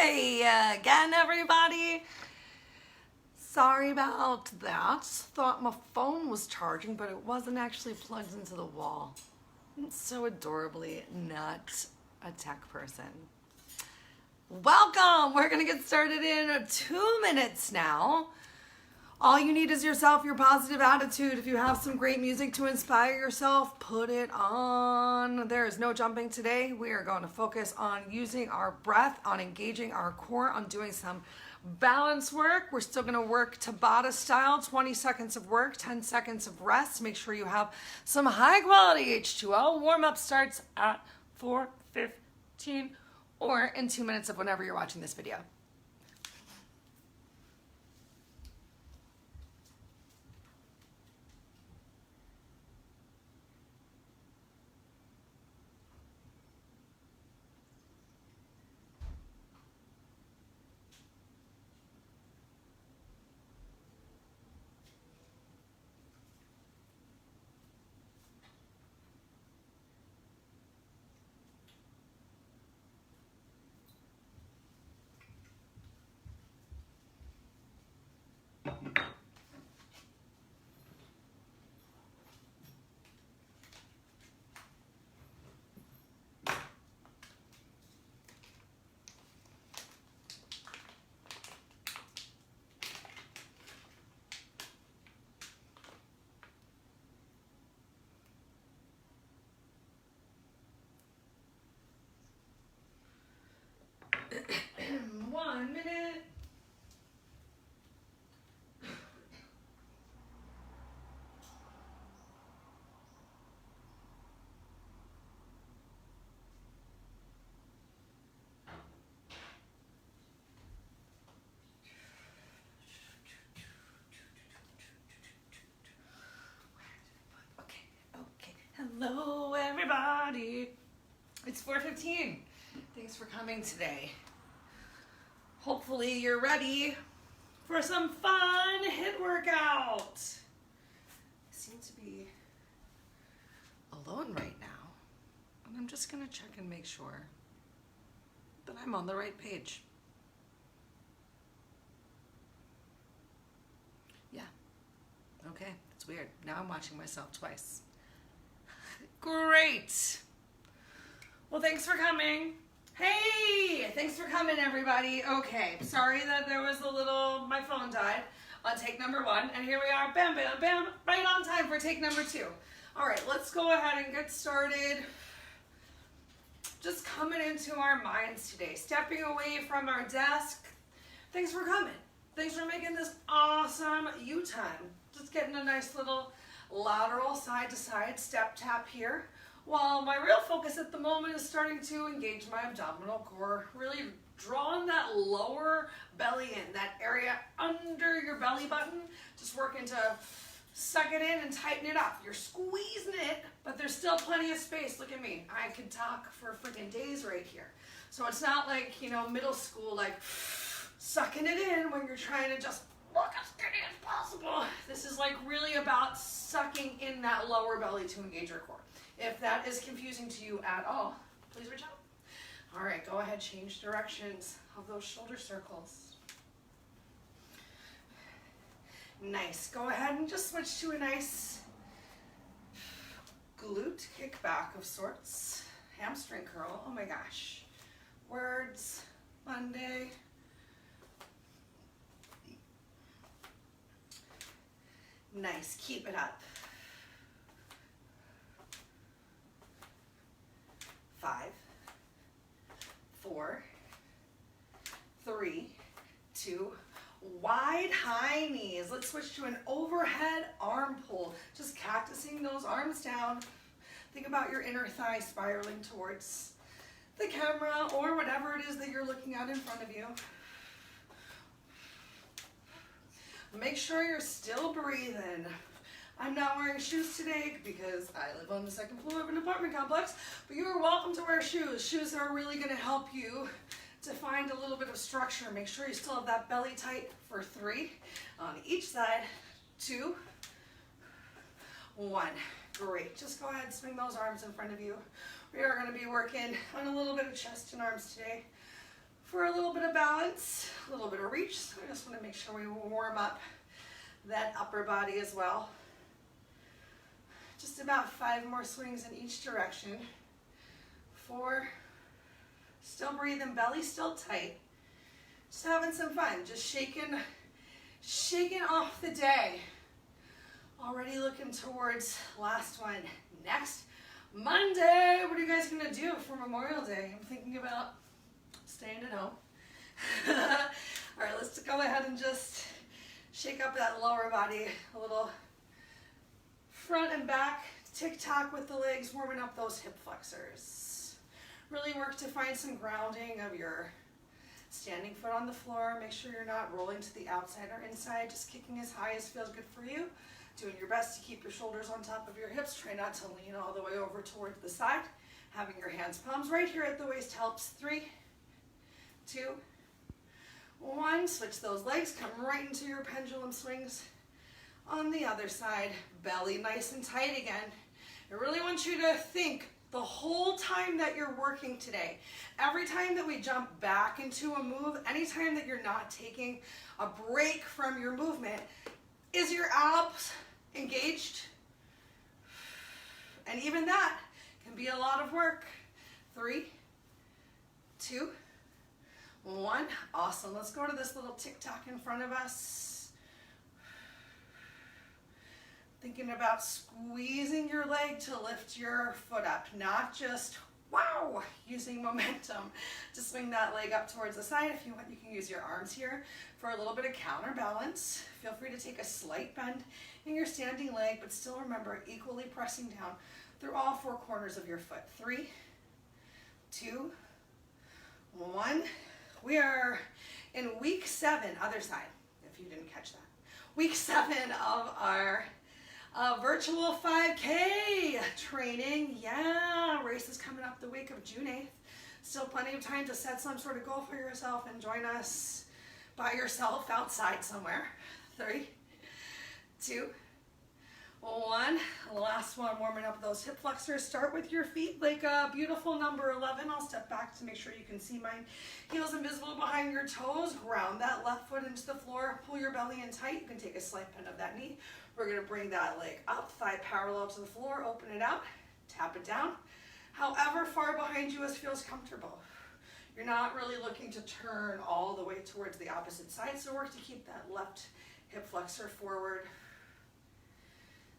Hey again, everybody. Sorry about that. Thought my phone was charging, but it wasn't actually plugged into the wall. I'm so adorably not a tech person. Welcome. We're going to get started in 2 minutes now. All you need is yourself, your positive attitude. If you have some great music to inspire yourself, put it on. There is no jumping today. We are going to focus on using our breath, on engaging our core, on doing some balance work. We're still going to work Tabata style, 20 seconds of work, 10 seconds of rest. Make sure you have some high quality H2O. Warm up starts at 4:15 or in 2 minutes of whenever you're watching this video. One minute. Okay. Hello, everybody. It's 4:15. Thanks for coming today. Hopefully you're ready for some fun HIIT workout. I seem to be alone right now, and I'm just gonna check and make sure that I'm on the right page. Yeah, okay, it's weird. Now I'm watching myself twice. Great. Well, thanks for coming. Hey, thanks for coming, everybody. Okay, sorry that there was my phone died on take number 1, and here we are, bam, bam, bam, right on time for take number 2. All right, let's go ahead and get started. Just coming into our minds today, stepping away from our desk. Thanks for coming. Thanks for making this awesome U-time. Just getting a nice little lateral side-to-side step tap here. While my real focus at the moment is starting to engage my abdominal core, really drawing that lower belly in, that area under your belly button, just working to suck it in and tighten it up. You're squeezing it, but there's still plenty of space. Look at me. I could talk for freaking days right here. So it's not like, middle school, like sucking it in when you're trying to just look as skinny as possible. This is like really about sucking in that lower belly to engage your core. If that is confusing to you at all, please reach out. All right, go ahead, change directions of those shoulder circles. Nice. Go ahead and just switch to a nice glute kickback of sorts. Hamstring curl. Oh my gosh. Words, Monday. Nice. Keep it up. 5, 4, 3, 2, wide high knees. Let's switch to an overhead arm pull. Just cactusing those arms down. Think about your inner thigh spiraling towards the camera or whatever it is that you're looking at in front of you. Make sure you're still breathing. I'm not wearing shoes today because I live on the 2nd floor of an apartment complex, but you are welcome to wear shoes. Shoes are really going to help you to find a little bit of structure. Make sure you still have that belly tight for 3 on each side. 2, 1. Great. Just go ahead and swing those arms in front of you. We are going to be working on a little bit of chest and arms today for for a little bit of balance, a little bit of reach. So I just want to make sure we warm up that upper body as well. Just about 5 more swings in each direction. 4, still breathing, belly still tight. Just having some fun, just shaking off the day. Already looking towards last one. Next Monday, what are you guys gonna do for Memorial Day? I'm thinking about staying at home. All right, let's go ahead and just shake up that lower body a little. Front and back, tick-tock with the legs, warming up those hip flexors. Really work to find some grounding of your standing foot on the floor. Make sure you're not rolling to the outside or inside, just kicking as high as feels good for you. Doing your best to keep your shoulders on top of your hips. Try not to lean all the way over towards the side. Having your hands palms right here at the waist helps. 3, 2, 1. Switch those legs, come right into your pendulum swings. On the other side, belly nice and tight again. I really want you to think the whole time that you're working today, every time that we jump back into a move, anytime that you're not taking a break from your movement, is your abs engaged? And even that can be a lot of work. 3, 2, 1. Awesome. Let's go to this little tick-tock in front of us. Thinking about squeezing your leg to lift your foot up, not just, wow, using momentum to swing that leg up towards the side. If you want, you can use your arms here for a little bit of counterbalance. Feel free to take a slight bend in your standing leg, but still remember, equally pressing down through all 4 corners of your foot. 3, 2, 1. We are in week 7, other side, if you didn't catch that. Week 7 of our virtual 5K training. Yeah, race is coming up the week of June 8th. Still plenty of time to set some sort of goal for yourself and join us by yourself outside somewhere. 3, 2, 1. Last one, warming up those hip flexors. Start with your feet like a beautiful number 11. I'll step back to make sure you can see mine. Heels invisible behind your toes. Ground that left foot into the floor. Pull your belly in tight. You can take a slight bend of that knee. We're going to bring that leg up, thigh parallel to the floor. Open it out. Tap it down. However far behind you as feels comfortable. You're not really looking to turn all the way towards the opposite side, so work to keep that left hip flexor forward.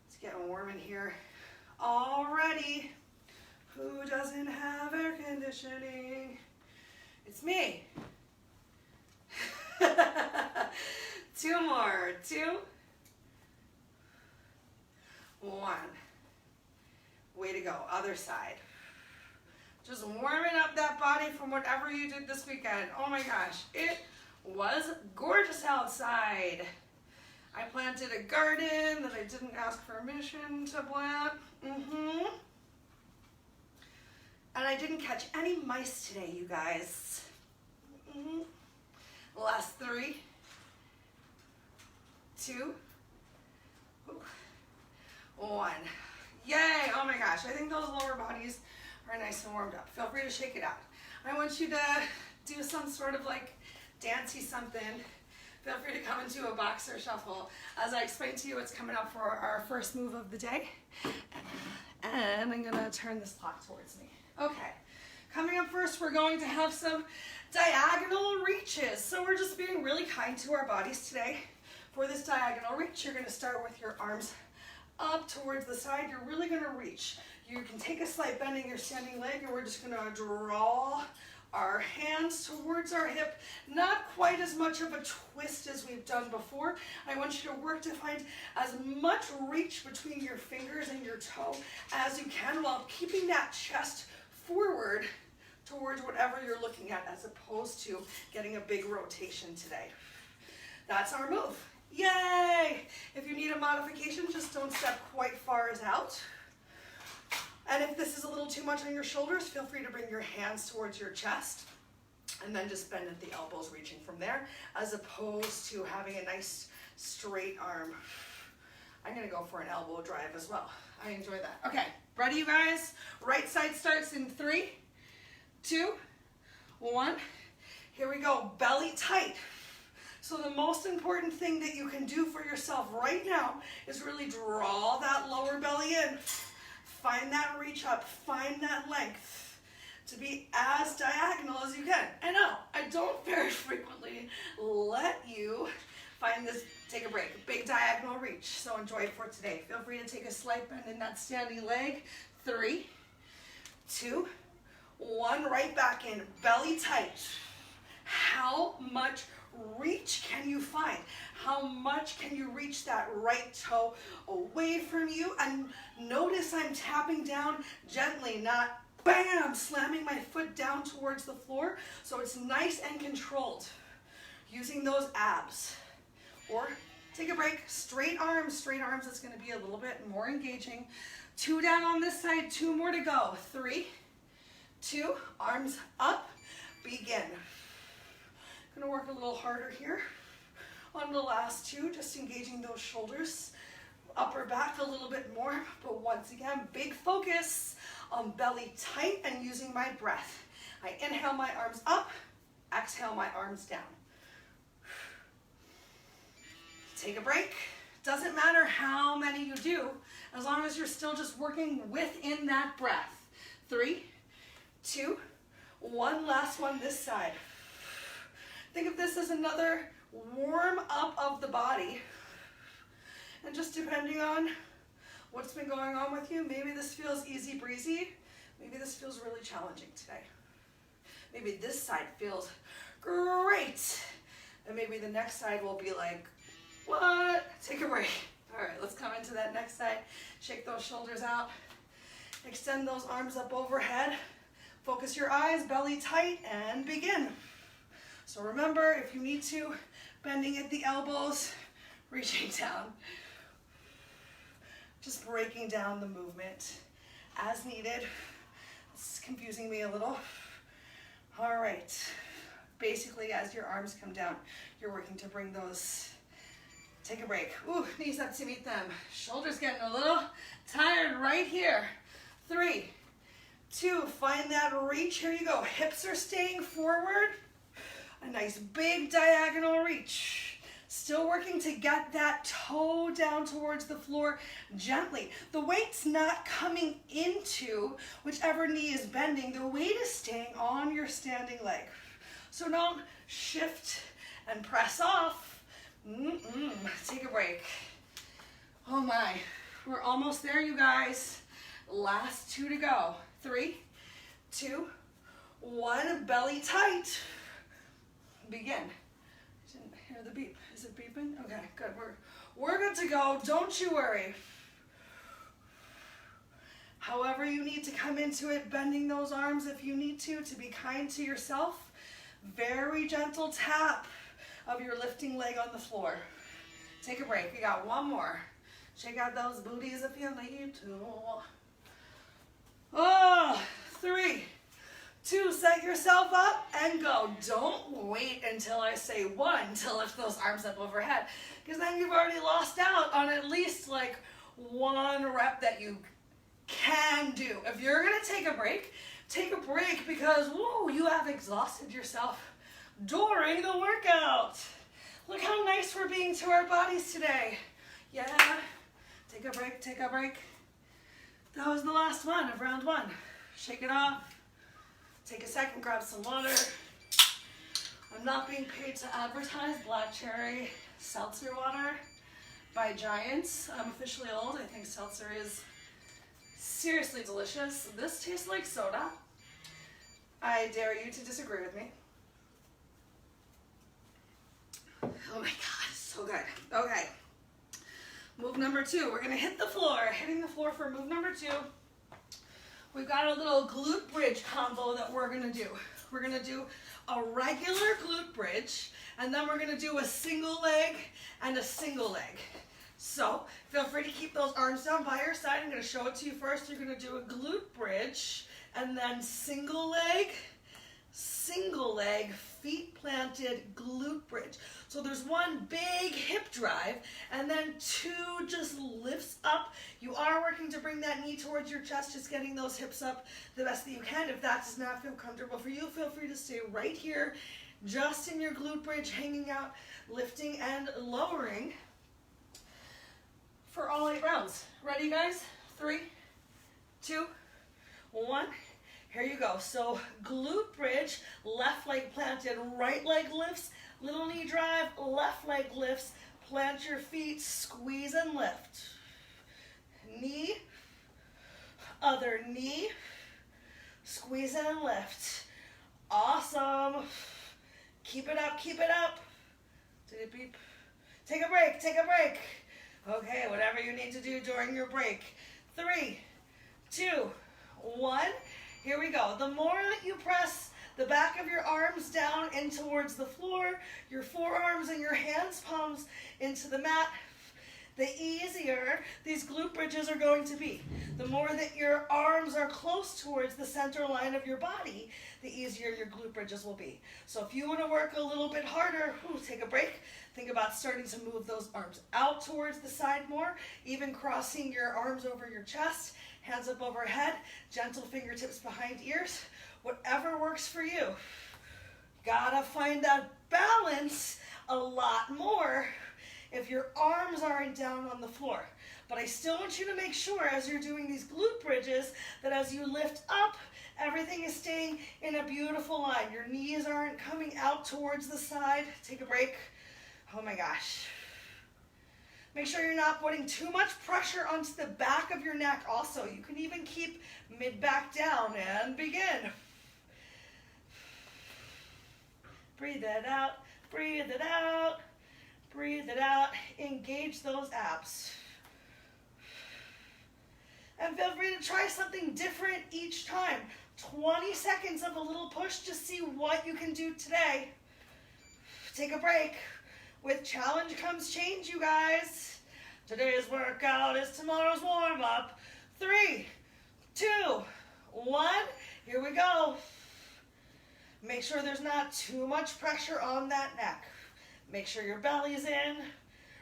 It's getting warm in here already. Who doesn't have air conditioning? It's me. 2 more. 2, 1. Way to go. Other side. Just warming up that body from whatever you did this weekend. Oh my gosh, it was gorgeous outside. I planted a garden that I didn't ask permission to plant. And I didn't catch any mice today, you guys. Last 3, 2, 1. Yay! Oh my gosh, I think those lower bodies are nice and warmed up. Feel free to shake it out. I want you to do some sort of like dancey something. Feel free to come into a boxer shuffle. As I explained to you, it's coming up for our first move of the day. And I'm gonna turn this clock towards me. Okay, coming up first, we're going to have some diagonal reaches. So we're just being really kind to our bodies today. For this diagonal reach, you're gonna start with your arms up towards the side. You're really gonna reach. You can take a slight bend in your standing leg, and we're just gonna draw our hands towards our hip. Not quite as much of a twist as we've done before. I want you to work to find as much reach between your fingers and your toe as you can while keeping that chest forward towards whatever you're looking at, as opposed to getting a big rotation today. That's our move. Yay! If you need a modification, just don't step quite far as out. And if this is a little too much on your shoulders, feel free to bring your hands towards your chest and then just bend at the elbows, reaching from there, as opposed to having a nice straight arm. I'm gonna go for an elbow drive as well. I enjoy that. Okay, ready you guys? Right side starts in 3, 2, 1. Here we go, belly tight. So the most important thing that you can do for yourself right now is really draw that lower belly in. Find that reach up, find that length to be as diagonal as you can. I know, I don't very frequently let you find this, take a break, big diagonal reach. So enjoy it for today. Feel free to take a slight bend in that standing leg. 3, 2, 1, right back in, belly tight. How much reach can you find? How much can you reach that right toe away from you? And notice I'm tapping down gently, not bam, slamming my foot down towards the floor. So it's nice and controlled, using those abs. Or take a break, straight arms, it's gonna be a little bit more engaging. 2 down on this side, 2 more to go. 3, 2, arms up, begin. Gonna work a little harder here on the last 2, just engaging those shoulders, upper back a little bit more, but once again, big focus on belly tight and using my breath. I inhale my arms up, exhale my arms down. Take a break. Doesn't matter how many you do, as long as you're still just working within that breath. 3, 2, 1, last one this side. Think of this as another warm up of the body. And just depending on what's been going on with you, maybe this feels easy breezy, maybe this feels really challenging today. Maybe this side feels great, and maybe the next side will be like, what? Take a break. All right, let's come into that next side. Shake those shoulders out. Extend those arms up overhead. Focus your eyes, belly tight, and begin. So remember, if you need to, bending at the elbows, reaching down. Just breaking down the movement as needed. It's confusing me a little. All right. Basically, as your arms come down, you're working to bring those. Take a break. Ooh, knees up to meet them. Shoulders getting a little tired right here. 3, 2, find that reach. Here you go. Hips are staying forward. A nice big diagonal reach. Still working to get that toe down towards the floor gently. The weight's not coming into whichever knee is bending. The weight is staying on your standing leg. So don't shift and press off. Take a break. Oh my, we're almost there, you guys. Last 2 to go. 3, 2, 1, belly tight. Begin. Didn't hear the beep. Is it beeping? Okay, good. We're good to go. Don't you worry. However you need to come into it, bending those arms if you need to be kind to yourself. Very gentle tap of your lifting leg on the floor. Take a break. We got 1 more. Shake out those booties if you need to. Oh, 3, 2, set yourself up and go. Don't wait until I say 1 to lift those arms up overhead, because then you've already lost out on at least like 1 rep that you can do. If you're gonna take a break because whoa, you have exhausted yourself during the workout. Look how nice we're being to our bodies today. Yeah, take a break, take a break. That was the last one of round 1. Shake it off. Take a second, grab some water. I'm not being paid to advertise black cherry seltzer water by Giants. I'm officially old. I think seltzer is seriously delicious. This tastes like soda. I dare you to disagree with me. Oh my God, it's so good. Okay, move number 2. We're gonna hit the floor. Hitting the floor for move number 2. We've got a little glute bridge combo that we're gonna do. We're gonna do a regular glute bridge, and then we're gonna do a single leg and a single leg. So feel free to keep those arms down by your side. I'm gonna show it to you first. You're gonna do a glute bridge, and then single leg, feet planted glute bridge. So there's 1 big hip drive, and then 2 just lifts up. You are working to bring that knee towards your chest, just getting those hips up the best that you can. If that does not feel comfortable for you, feel free to stay right here just in your glute bridge, hanging out, lifting and lowering for all 8 rounds. Ready, guys? 3, 2, 1. Here you go. So glute bridge, left leg planted, right leg lifts, little knee drive, left leg lifts, plant your feet, squeeze and lift. Knee, other knee, squeeze and lift. Awesome. Keep it up, keep it up. Did it beep? Take a break, take a break. Okay, whatever you need to do during your break. 3, 2, 1. Here we go. The more that you press the back of your arms down in towards the floor, your forearms and your hands, palms into the mat, the easier these glute bridges are going to be. The more that your arms are close towards the center line of your body, the easier your glute bridges will be. So if you want to work a little bit harder, take a break. Think about starting to move those arms out towards the side more, even crossing your arms over your chest, hands up overhead, gentle fingertips behind ears, whatever works for you. Gotta find that balance a lot more if your arms aren't down on the floor. But I still want you to make sure as you're doing these glute bridges that as you lift up, everything is staying in a beautiful line. Your knees aren't coming out towards the side. Take a break. Oh my gosh. Make sure you're not putting too much pressure onto the back of your neck also. You can even keep mid-back down and begin. Breathe it out, breathe it out, breathe it out. Engage those abs. And feel free to try something different each time. 20 seconds of a little push to see what you can do today. Take a break. With challenge comes change, you guys. Today's workout is tomorrow's warm-up. 3, 2, 1. Here we go. Make sure there's not too much pressure on that neck. Make sure your belly's in.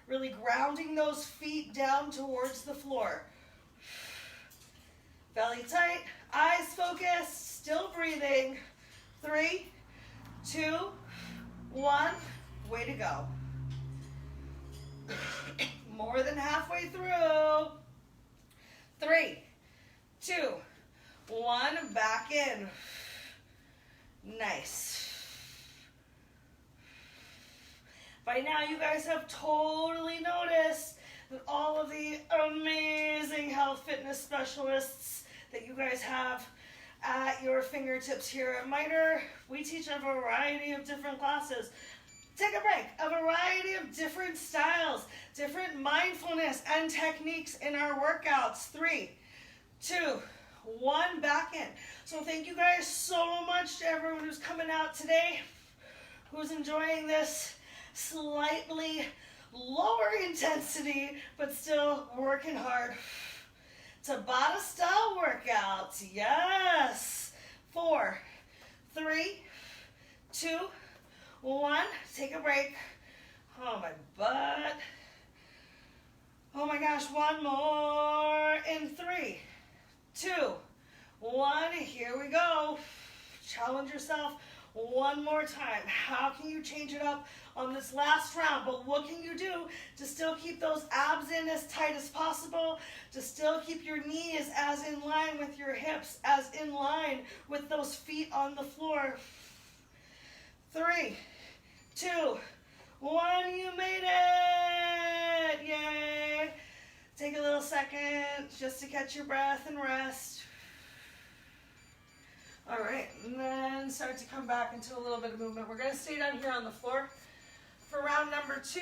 Really grounding those feet down towards the floor. Belly tight, eyes focused, still breathing. 3, 2, 1. Way to go. More than halfway through. 3, 2, 1. Back in. Nice. By now you guys have totally noticed that all of the amazing health fitness specialists that you guys have at your fingertips here at Miter, we teach a variety of different classes. Take a break. A variety of different styles, different mindfulness and techniques in our workouts. 3, 2, 1, back in. So thank you guys so much to everyone who's coming out today, who's enjoying this slightly lower intensity, but still working hard. Tabata style workouts. Yes. 4, 3, 2, 1. Take a break. Oh, my butt. Oh my gosh, one more. In 3, 2, 1. Here we go. Challenge yourself one more time. How can you change it up on this last round? But what can you do to still keep those abs in as tight as possible, to still keep your knees as in line with your hips, as in line with those feet on the floor? 3, 2, 1. You made it. Yay. Take a little second just to catch your breath and rest. All right, and then start to come back into a little bit of movement. We're going to stay down here on the floor for round number 2.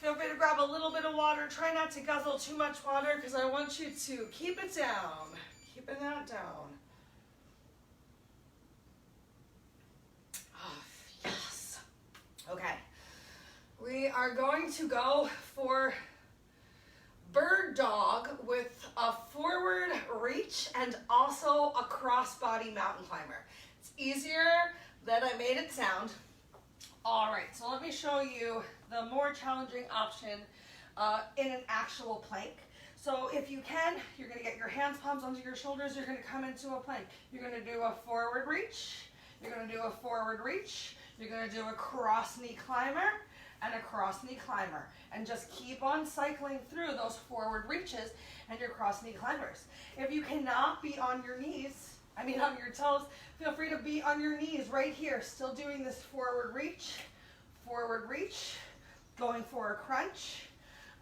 Feel free to grab a little bit of water. Try not to guzzle too much water because I want you to keep it down. Keeping that down. Oh, yes. Okay. We are going to go for bird dog with a forward reach and also a crossbody mountain climber. It's easier than I made it sound. All right, so let me show you the more challenging option in an actual plank. So if you can, you're gonna get your hands, palms onto your shoulders, you're gonna come into a plank. You're gonna do a forward reach, you're gonna do a forward reach, You're gonna do a cross knee climber and a cross knee climber. And just keep on cycling through those forward reaches and your cross knee climbers. If you cannot be on your knees, on your toes, feel free to be on your knees right here, still doing this forward reach, going for a crunch,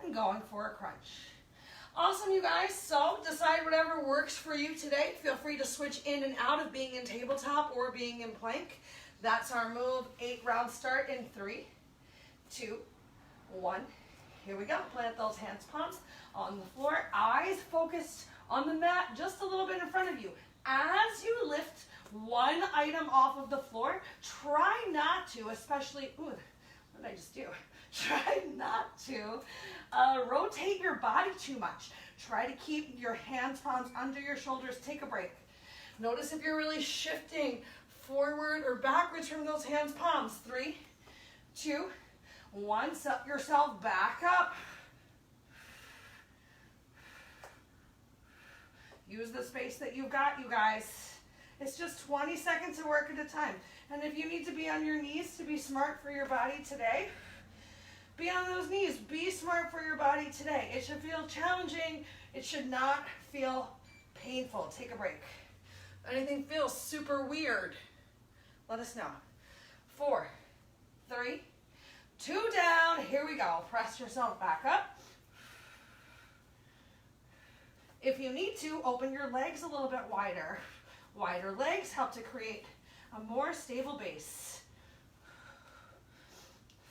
and going for a crunch. Awesome, you guys. So decide whatever works for you today. Feel free to switch in and out of being in tabletop or being in plank. That's our move. 8-round start in 3, 2, 1. Here we go. Plant those hands, palms on the floor. Eyes focused on the mat just a little bit in front of you. As you lift one item off of the floor, try not to, especially, what did I just do? Try not to rotate your body too much. Try to keep your hands, palms under your shoulders. Take a break. Notice if you're really shifting forward or backwards from those hands, palms. 3, 2, 1. Set yourself back up. Use the space that you've got, you guys. It's just 20 seconds of work at a time. And if you need to be on your knees to be smart for your body today, be on those knees. Be smart for your body today. It should feel challenging. It should not feel painful. Take a break. If anything feels super weird, let us know. 4, 3, 2 down. Here we go. Press yourself back up. If you need to, open your legs a little bit wider. Wider legs help to create a more stable base.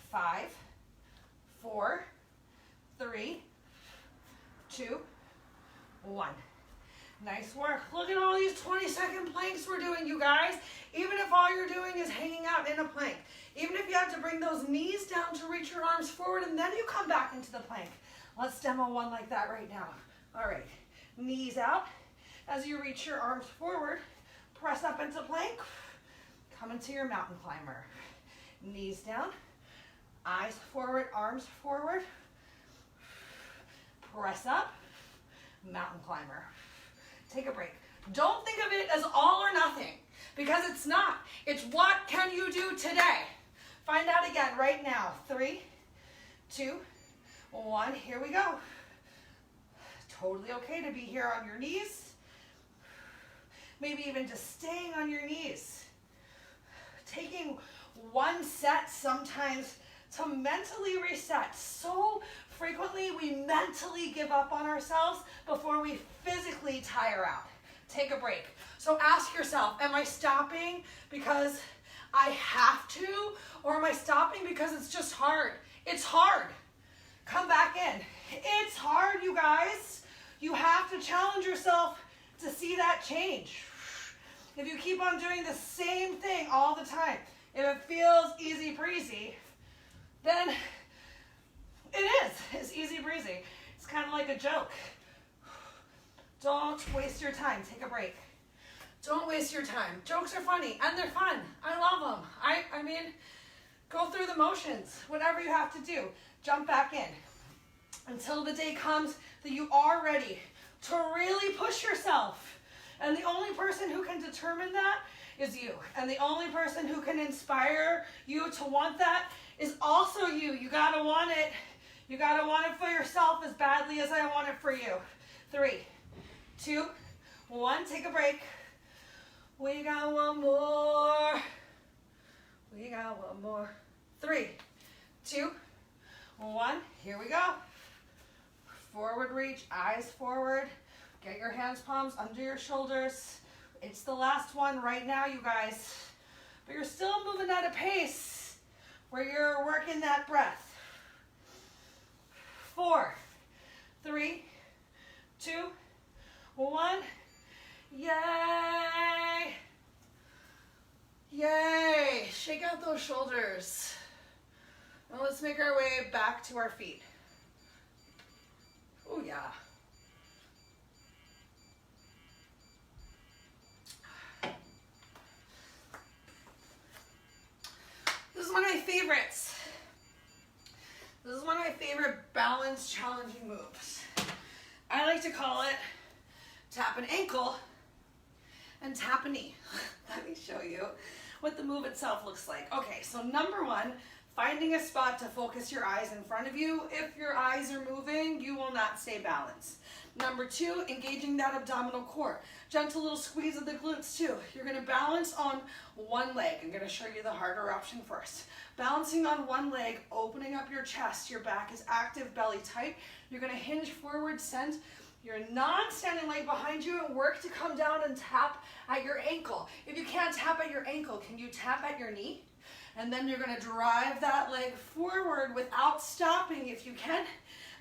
5, 4, 3, 2, 1. Nice work. Look at all these 20-second planks we're doing, you guys. Even if all you're doing is hanging out in a plank. Even if you have to bring those knees down to reach your arms forward and then you come back into the plank. Let's demo one like that right now. All right. Knees out. As you reach your arms forward, press up into plank. Come into your mountain climber. Knees down. Eyes forward, arms forward. Press up. Mountain climber. Take a break. Don't think of it as all or nothing, because it's not. It's what can you do today? Find out again right now. 3, 2, 1. Here we go. Totally okay to be here on your knees. Maybe even just staying on your knees. Taking one set sometimes to mentally reset. So frequently we mentally give up on ourselves before we physically tire out. Take a break. So ask yourself, am I stopping because I have to, or am I stopping because it's just hard? It's hard. Come back in. It's hard, you guys. You have to challenge yourself to see that change. If you keep on doing the same thing all the time, if it feels easy breezy, then it is. It's easy breezy. It's kind of like a joke. Don't waste your time. Take a break. Don't waste your time. Jokes are funny and they're fun. I love them. I mean, go through the motions. Whatever you have to do, jump back in until the day comes that you are ready to really push yourself. And the only person who can determine that is you. And the only person who can inspire you to want that is also you. You gotta want it. You gotta want it for yourself as badly as I want it for you. 3, 2, 1. Take a break. We got one more. We got one more. 3, 2, 1. Here we go. Forward reach, eyes forward. Get your hands, palms under your shoulders. It's the last one right now, you guys. But you're still moving at a pace where you're working that breath. 4, 3, 2, 1. Yay! Yay! Shake out those shoulders. Now let's make our way back to our feet. Oh yeah. This is one of my favorites. This is one of my favorite balance challenging moves. I like to call it tap an ankle and tap a knee. Let me show you. what the move itself looks like. Okay, so number one, finding a spot to focus your eyes in front of you. If your eyes are moving, you will not stay balanced. Number two, engaging that abdominal core. Gentle little squeeze of the glutes too. You're gonna balance on one leg. I'm gonna show you the harder option first. Balancing on one leg, opening up your chest. Your back is active, belly tight. You're gonna hinge forward, send your non-standing leg behind you and work to come down and tap at your ankle. If you can't tap at your ankle, can you tap at your knee? And then you're gonna drive that leg forward without stopping if you can.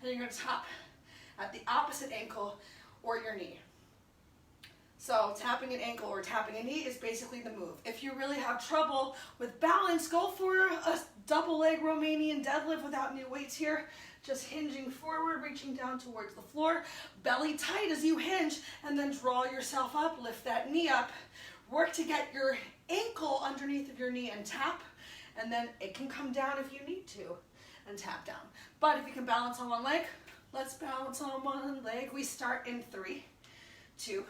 And you're gonna tap at the opposite ankle or your knee. So tapping an ankle or tapping a knee is basically the move. If you really have trouble with balance, go for a double leg Romanian deadlift without any weights here. Just hinging forward, reaching down towards the floor. Belly tight as you hinge, and then draw yourself up, lift that knee up. Work to get your ankle underneath of your knee and tap, and then it can come down if you need to and tap down. But if you can balance on one leg, let's balance on one leg. We start in 3, 2,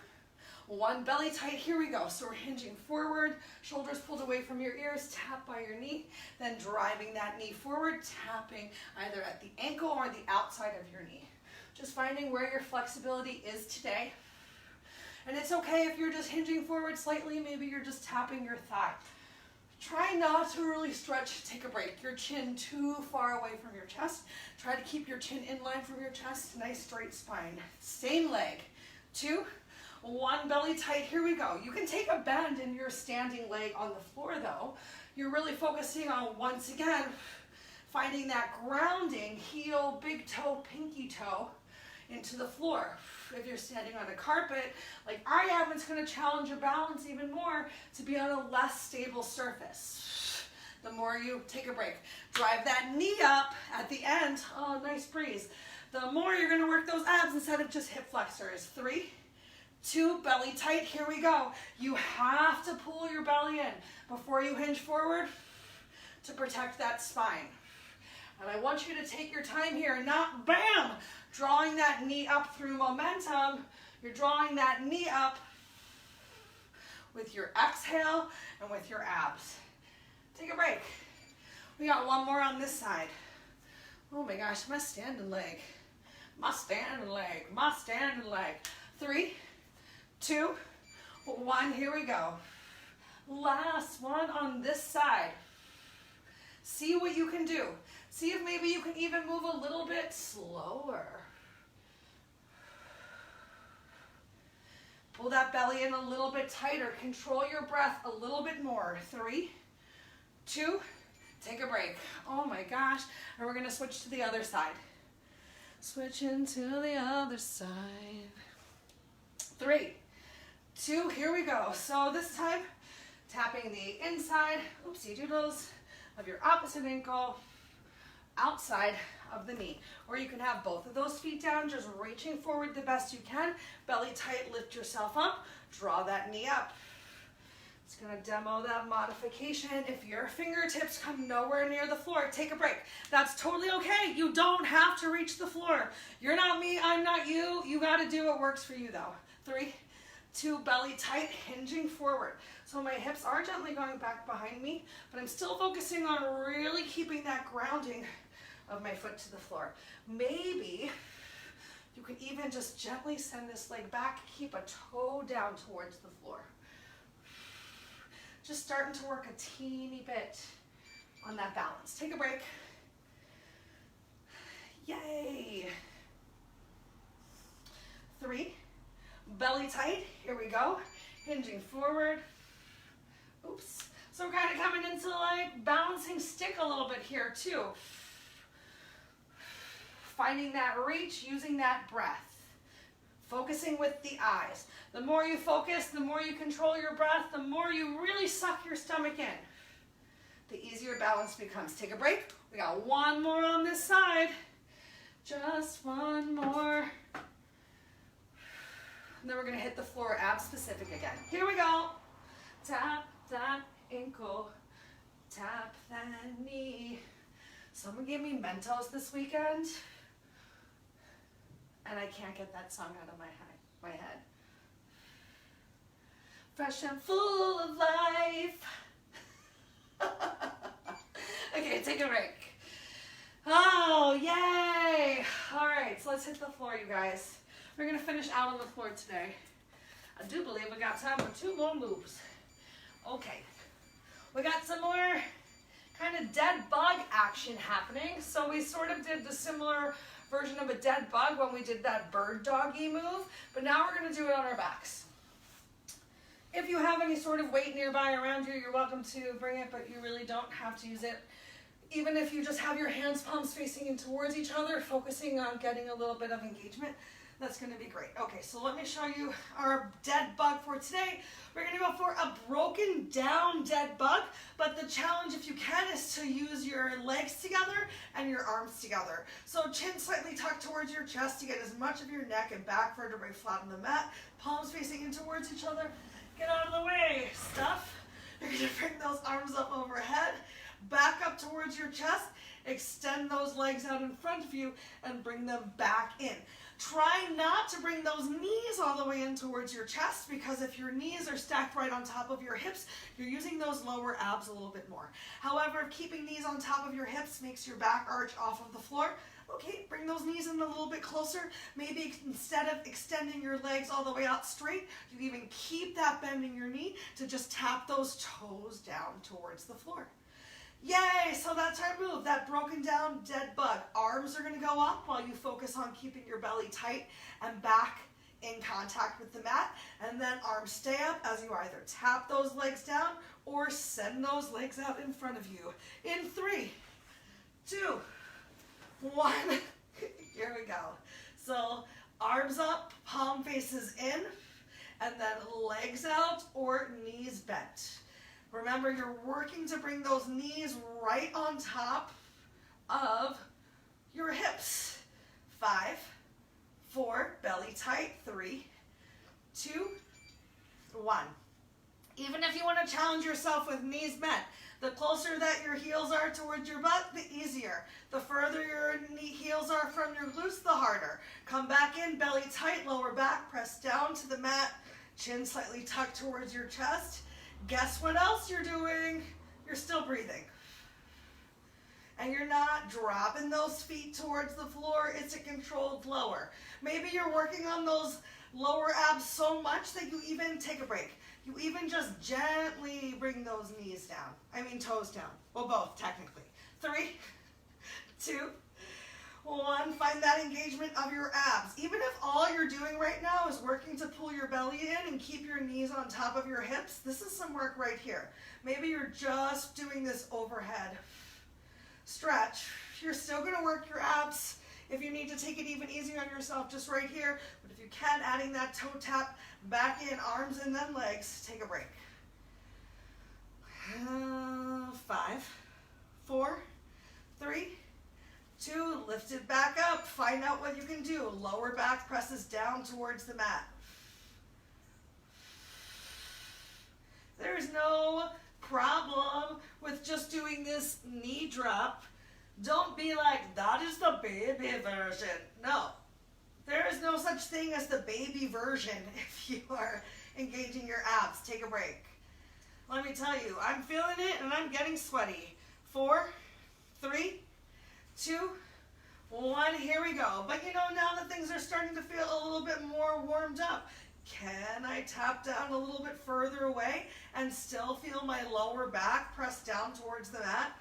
1. Belly tight, here we go. So we're hinging forward, shoulders pulled away from your ears, tap by your knee, then driving that knee forward, tapping either at the ankle or the outside of your knee. Just finding where your flexibility is today. And it's okay if you're just hinging forward slightly, maybe you're just tapping your thigh. Try not to really stretch, take a break. Your chin too far away from your chest. Try to keep your chin in line from your chest, nice straight spine. Same leg, 2, 1, belly tight, here we go. You can take a bend in your standing leg on the floor though. You're really focusing on, once again, finding that grounding, heel, big toe, pinky toe into the floor. If you're standing on a carpet, like I am, it's gonna challenge your balance even more to be on a less stable surface. The more you take a break, drive that knee up at the end. Oh, nice breeze. The more you're gonna work those abs instead of just hip flexors. 3, 2, belly tight, here we go. You have to pull your belly in before you hinge forward to protect that spine. And I want you to take your time here and not bam, drawing that knee up through momentum. You're drawing that knee up with your exhale and with your abs. Take a break. We got one more on this side. Oh my gosh, my standing leg. My standing leg, my standing leg. 3, 2, 1, here we go. Last one on this side. See what you can do. See if maybe you can even move a little bit slower. Pull that belly in a little bit tighter. Control your breath a little bit more. 3, 2, take a break. Oh my gosh. And we're gonna switch to the other side. Switching to the other side. 3, 2, here we go. So this time, tapping the inside, oopsie doodles, of your opposite ankle, outside of the knee. Or you can have both of those feet down, just reaching forward the best you can. Belly tight, lift yourself up, draw that knee up. It's gonna demo that modification. If your fingertips come nowhere near the floor, take a break. That's totally okay. You don't have to reach the floor. You're not me, I'm not you. You gotta do what works for you though. 3, 2, belly tight, hinging forward. So my hips are gently going back behind me, but I'm still focusing on really keeping that grounding of my foot to the floor. Maybe you can even just gently send this leg back, keep a toe down towards the floor. Just starting to work a teeny bit on that balance. Take a break. Yay. 3, belly tight, here we go. Hinging forward. Oops. So we're kind of coming into like balancing stick a little bit here too. Finding that reach, using that breath. Focusing with the eyes. The more you focus, the more you control your breath, the more you really suck your stomach in, the easier balance becomes. Take a break. We got one more on this side. Just one more. And then we're gonna hit the floor ab specific again. Here we go. Tap that ankle, tap that knee. Someone gave me Mentos this weekend, and I can't get that song out of my head. Fresh and full of life. Okay, take a break. Oh, yay. All right, so let's hit the floor, you guys. We're going to finish out on the floor today. I do believe we got time for 2 more moves. Okay, we got some more kind of dead bug action happening. So we sort of did the similar version of a dead bug when we did that bird doggy move, but now we're going to do it on our backs. If you have any sort of weight nearby around you, you're welcome to bring it, but you really don't have to use it. Even if you just have your hands, palms facing in towards each other, focusing on getting a little bit of engagement, that's going to be great. Okay, so let me show you our dead bug for today. We're going to go for a broken down dead bug, but the challenge, if you can, is to use your legs together and your arms together. So chin slightly tucked towards your chest to get as much of your neck and back vertebrae flat on the mat, palms facing in towards each other. Get out of the way, stuff. You're going to bring those arms up overhead, back up towards your chest, extend those legs out in front of you, and bring them back in. Try not to bring those knees all the way in towards your chest, because if your knees are stacked right on top of your hips, you're using those lower abs a little bit more. However, if keeping knees on top of your hips makes your back arch off of the floor, okay, bring those knees in a little bit closer. Maybe instead of extending your legs all the way out straight, you even keep that bend in your knee to just tap those toes down towards the floor. Yay, so that's our move, that broken down dead bug. Arms are going to go up while you focus on keeping your belly tight and back in contact with the mat. And then arms stay up as you either tap those legs down or send those legs out in front of you. In 3, 2, 1. Here we go. So arms up, palm faces in, and then legs out or knees bent. Remember, you're working to bring those knees right on top of your hips. 5, 4, belly tight. 3, 2, 1. Even if you want to challenge yourself with knees bent, the closer that your heels are towards your butt, the easier. The further your heels are from your glutes, the harder. Come back in, belly tight, lower back, press down to the mat, chin slightly tucked towards your chest. Guess what else you're doing? You're still breathing. And you're not dropping those feet towards the floor. It's a controlled lower. Maybe you're working on those lower abs so much that you even take a break. You even just gently bring those knees down. Toes down. Well, both, technically. 3, 2, 1. Find that engagement of your abs. Even if all you're doing right now is working to pull your belly in and keep your knees on top of your hips, this is some work right here. Maybe you're just doing this overhead stretch. You're still going to work your abs. If you need to take it even easier on yourself, just right here. But if you can, adding that toe tap back in, arms and then legs. Take a break. 5, 4, 3, 2, lift it back up. Find out what you can do. Lower back presses down towards the mat. There's no problem with just doing this knee drop. Don't be like, that is the baby version. No, there is no such thing as the baby version if you are engaging your abs. Take a break. Let me tell you, I'm feeling it and I'm getting sweaty. 4, 3, 2, 1, here we go. But now that things are starting to feel a little bit more warmed up, can I tap down a little bit further away and still feel my lower back press down towards the mat?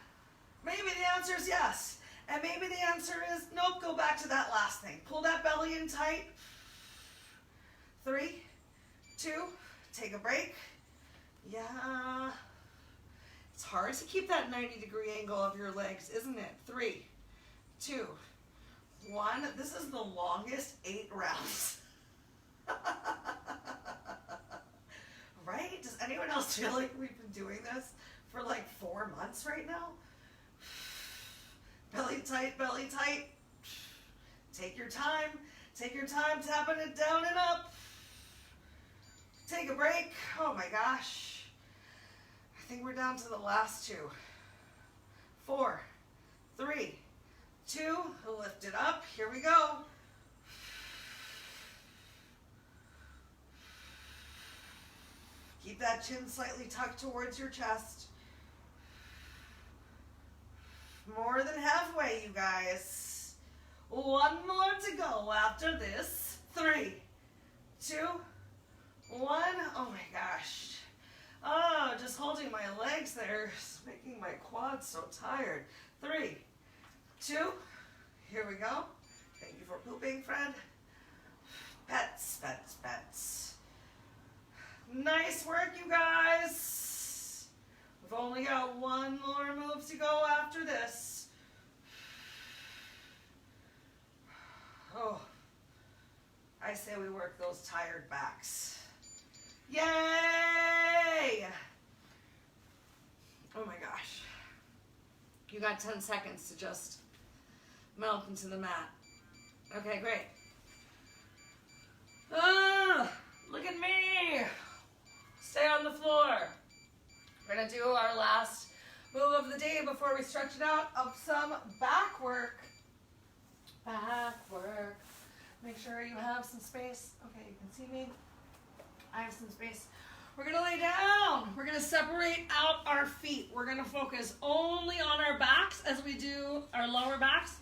Maybe the answer is yes. And maybe the answer is nope, go back to that last thing. Pull that belly in tight. 3, 2, take a break. Yeah. It's hard to keep that 90-degree angle of your legs, isn't it? 3, 2, 1. This is the longest 8 rounds. Right? Does anyone else feel like we've been doing this for like 4 months right now? Belly tight, belly tight. Take your time. Take your time tapping it down and up. Take a break. Oh my gosh. I think we're down to the last 2. 4, 3, 2. Lift it up. Here we go. Keep that chin slightly tucked towards your chest. more than halfway, you guys. One more to go after this. 3, 2, 1. Oh my gosh. Oh, just holding my legs there is making my quads so tired. 3, 2, here we go. Thank you for pooping, Fred. Pets, pets, pets. Nice work, you guys. We've only got one more move to go after this. Oh, I say we work those tired backs. Yay! Oh my gosh. You got 10 seconds to just melt into the mat. Okay, great. Ah, look at me. Stay on the floor. We're gonna do our last move of the day before we stretch it out of some back work. Back work. Make sure you have some space. Okay, you can see me. I have some space. We're gonna lay down. We're gonna separate out our feet. We're gonna focus only on our backs as we do our lower backs.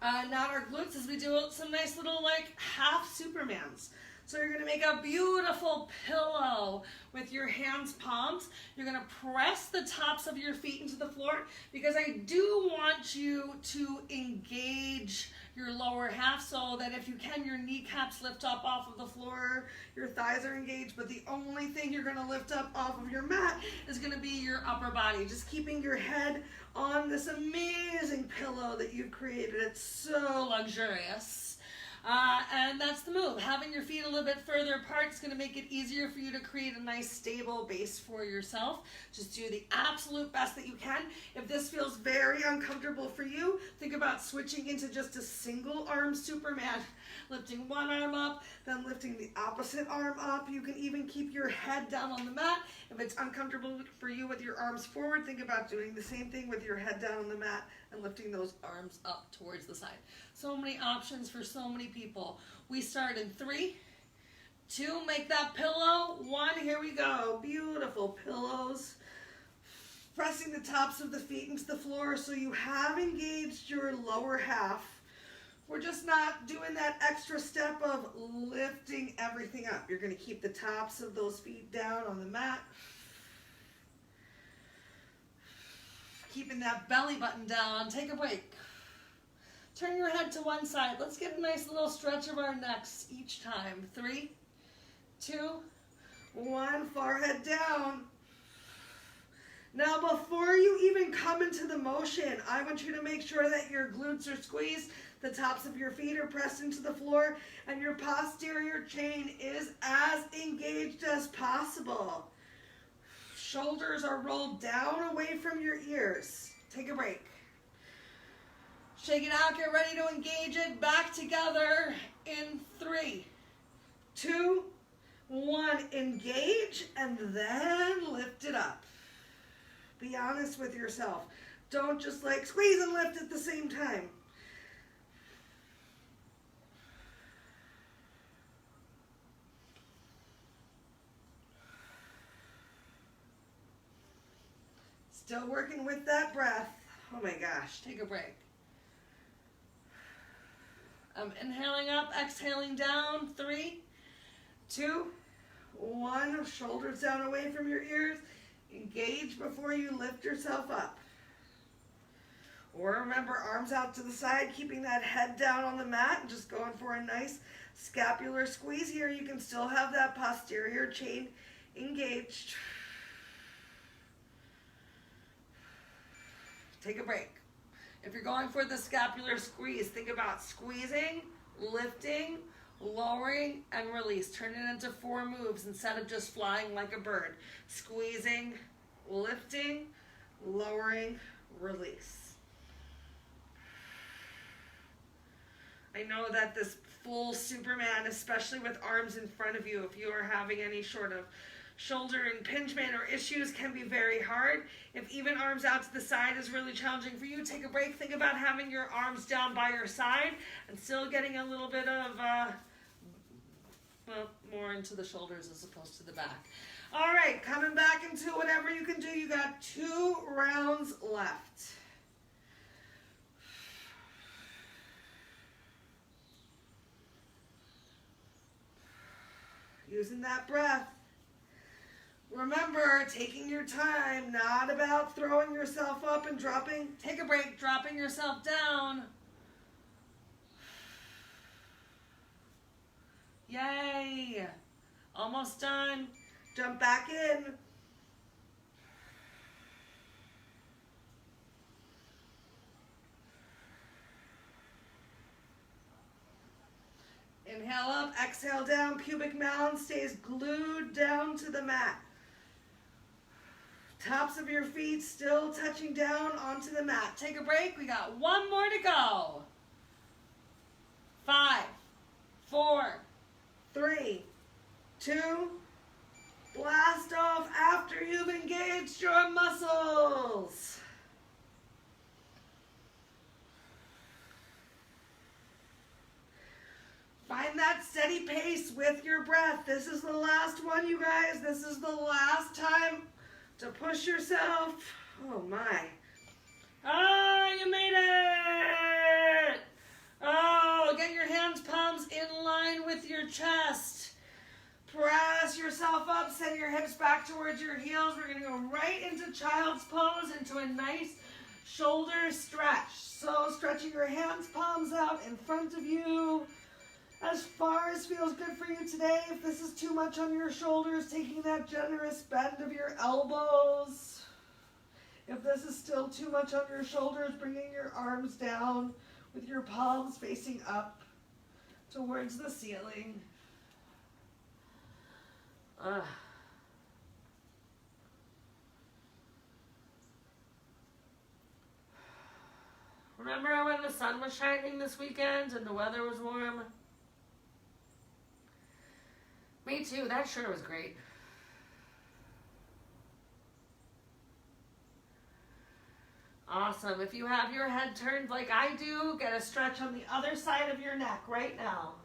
Not our glutes, as we do some nice little like half Supermans. So you're gonna make a beautiful pillow with your hands palms. You're gonna press the tops of your feet into the floor because I do want you to engage your lower half so that if you can, your kneecaps lift up off of the floor, your thighs are engaged, but the only thing you're gonna lift up off of your mat is gonna be your upper body. Just keeping your head on this amazing pillow that you've created. It's so luxurious. And that's the move. Having your feet a little bit further apart is going to make it easier for you to create a nice stable base for yourself. Just do the absolute best that you can. If this feels very uncomfortable for you, think about switching into just a single arm Superman. Lifting one arm up, then lifting the opposite arm up. You can even keep your head down on the mat. If it's uncomfortable for you with your arms forward, think about doing the same thing with your head down on the mat and lifting those arms up towards the side. So many options for so many people. We start in 3, 2, make that pillow. 1, here we go. Beautiful pillows. Pressing the tops of the feet into the floor so you have engaged your lower half. We're just not doing that extra step of lifting everything up. You're going to keep the tops of those feet down on the mat. Keeping that belly button down. Take a break. Turn your head to one side. Let's get a nice little stretch of our necks each time. 3, 2, 1. Forehead down. Now, before you even come into the motion, I want you to make sure that your glutes are squeezed, the tops of your feet are pressed into the floor, and your posterior chain is as engaged as possible. Shoulders are rolled down away from your ears. Take a break. Shake it out, get ready to engage it. Back together in 3, 2, 1. Engage and then lift it up. Be honest with yourself. Don't just like squeeze and lift at the same time. Still working with that breath. Oh my gosh, take a break. I'm inhaling up, exhaling down. 3, 2, 1. Shoulders down away from your ears. Engage before you lift yourself up. Or remember, arms out to the side, keeping that head down on the mat and just going for a nice scapular squeeze here. You can still have that posterior chain engaged. Take a break. If you're going for the scapular squeeze, think about squeezing, lifting, lowering, and release. Turn it into 4 moves instead of just flying like a bird. Squeezing, lifting, lowering, release. I know that this full Superman, especially with arms in front of you, if you are having any sort of shoulder impingement or issues, can be very hard. If even arms out to the side is really challenging for you, take a break. Think about having your arms down by your side and still getting a little bit of, well, more into the shoulders as opposed to the back. All right, coming back into whatever you can do. You got 2 rounds left. using that breath. Remember, taking your time, not about throwing yourself up and dropping. Take a break, dropping yourself down. Yay! Almost done. Jump back in. Inhale up, exhale down. Pubic mound stays glued down to the mat. Tops of your feet still touching down onto the mat. Take a break. We got one more to go. 5, 4, 3, 2, blast off after you've engaged your muscles. Find that steady pace with your breath. This is the last one, you guys. This is the last time to push yourself. Oh my. Oh, you made it. Oh, get your hands, palms in line with your chest. Press yourself up, send your hips back towards your heels. We're going to go right into child's pose, into a nice shoulder stretch. So stretching your hands, palms out in front of you. As far as feels good for you today. If this is too much on your shoulders, taking that generous bend of your elbows. If this is still too much on your shoulders, bringing your arms down with your palms facing up towards the ceiling. Remember when the sun was shining this weekend and the weather was warm? Me too, that sure was great. Awesome. If you have your head turned like I do, get a stretch on the other side of your neck right now.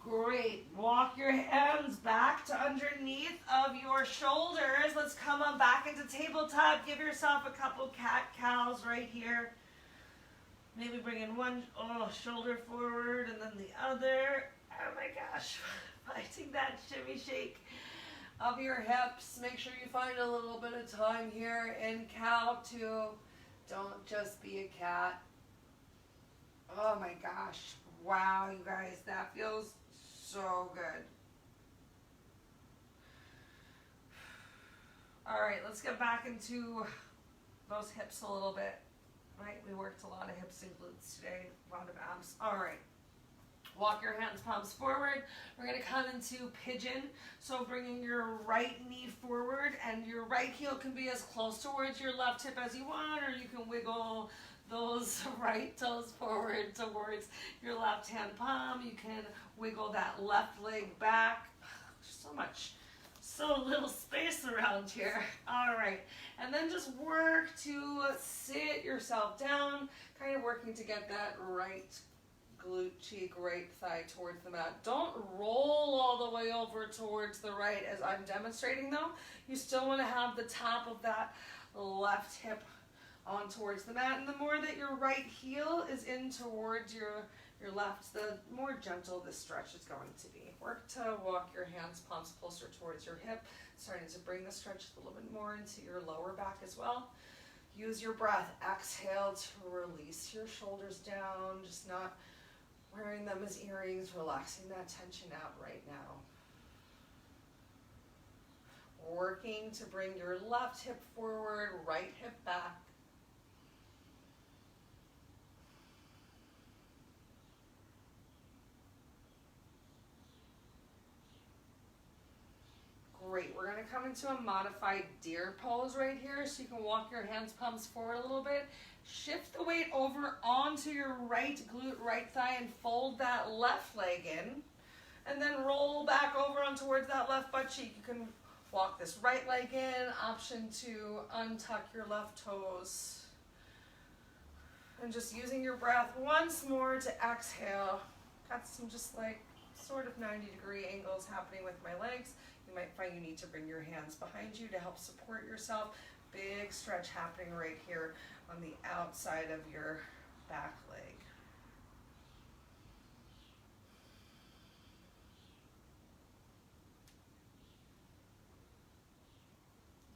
Great. Walk your hands back to underneath of your shoulders. Let's come on back into tabletop. Give yourself a couple cat-cows right here. Maybe bring in one shoulder forward and then the other. Oh my gosh. Finding that shimmy shake of your hips. Make sure you find a little bit of time here in cow too. Don't just be a cat. Oh my gosh. Wow, you guys. That feels so good. All right, let's get back into those hips a little bit. Right, we worked a lot of hips and glutes today, a lot of abs. All right, walk your hands, palms forward. We're gonna come into pigeon. So bringing your right knee forward and your right heel can be as close towards your left hip as you want, or you can wiggle those right toes forward towards your left hand palm. You can wiggle that left leg back. So little space around here. All right, and then just work to sit yourself down, kind of working to get that right glute cheek, right thigh towards the mat. Don't roll all the way over towards the right as I'm demonstrating though. You still want to have the top of that left hip on towards the mat, and the more that your right heel is in towards your left, the more gentle this stretch is going to be. Work to walk your hands, palms closer towards your hip, starting to bring the stretch a little bit more into your lower back as well. Use your breath. Exhale to release your shoulders down, just not wearing them as earrings, relaxing that tension out right now. Working to bring your left hip forward, right hip back. Great, we're gonna come into a modified deer pose right here. So you can walk your hands, palms forward a little bit. Shift the weight over onto your right glute, right thigh, and fold that left leg in. And then roll back over on towards that left butt cheek. You can walk this right leg in. Option to untuck your left toes. And just using your breath once more to exhale. Got some just like sort of 90-degree angles happening with my legs. You might find you need to bring your hands behind you to help support yourself. Big stretch happening right here on the outside of your back leg.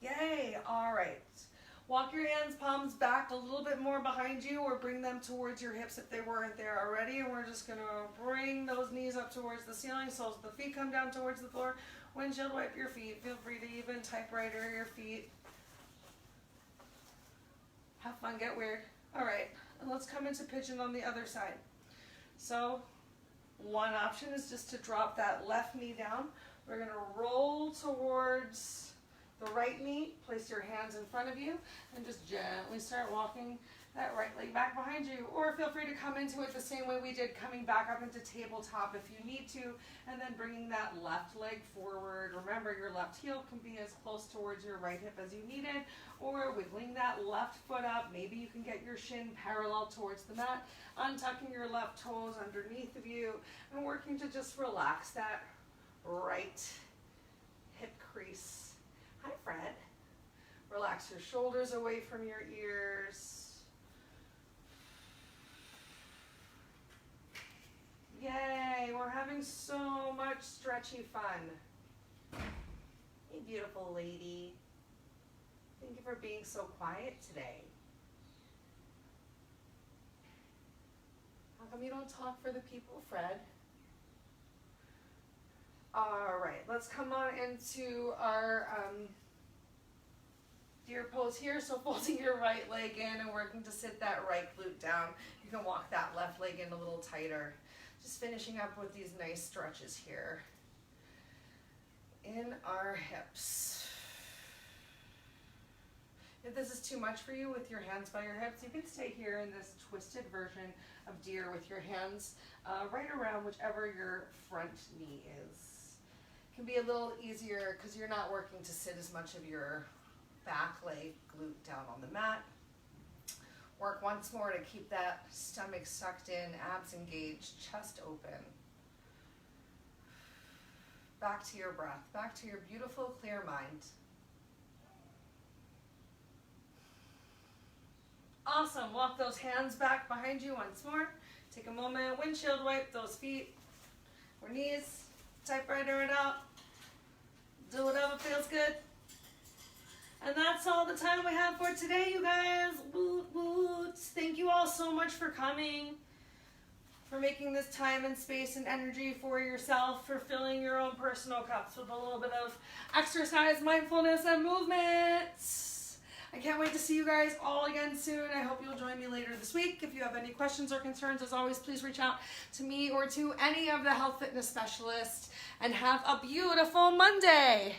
Yay, all right. Walk your hands, palms back a little bit more behind you, or bring them towards your hips if they weren't there already. And we're just gonna bring those knees up towards the ceiling, soles of the feet come down towards the floor. Windshield wipe your feet. Feel free to even typewriter your feet. Have fun, get weird. All right, and let's come into pigeon on the other side. So one option is just to drop that left knee down. We're gonna roll towards the right knee, place your hands in front of you, and just gently start walking that right leg back behind you. Or feel free to come into it the same way we did, coming back up into tabletop if you need to, and then bringing that left leg forward. Remember, your left heel can be as close towards your right hip as you need it, or wiggling that left foot up. Maybe you can get your shin parallel towards the mat, untucking your left toes underneath of you, and working to just relax that right hip crease. Hi, Fred. Relax your shoulders away from your ears. Yay, we're having so much stretchy fun. Hey, beautiful lady. Thank you for being so quiet today. How come you don't talk for the people, Fred? All right, let's come on into our deer pose here. So folding your right leg in and working to sit that right glute down. You can walk that left leg in a little tighter. Just finishing up with these nice stretches here in our hips. If this is too much for you with your hands by your hips, you can stay here in this twisted version of deer with your hands right around whichever your front knee is. It can be a little easier because you're not working to sit as much of your back leg glute down on the mat. Work once more to keep that stomach sucked in, abs engaged, chest open. Back to your breath, back to your beautiful, clear mind. Awesome, walk those hands back behind you once more. Take a moment, windshield wipe those feet or knees, typewriter it out. Do whatever feels good. And that's all the time we have for today, you guys. Woot woot. Thank you all so much for coming, for making this time and space and energy for yourself, for filling your own personal cups with a little bit of exercise, mindfulness, and movement. I can't wait to see you guys all again soon. I hope you'll join me later this week. If you have any questions or concerns, as always, please reach out to me or to any of the health fitness specialists. And have a beautiful Monday.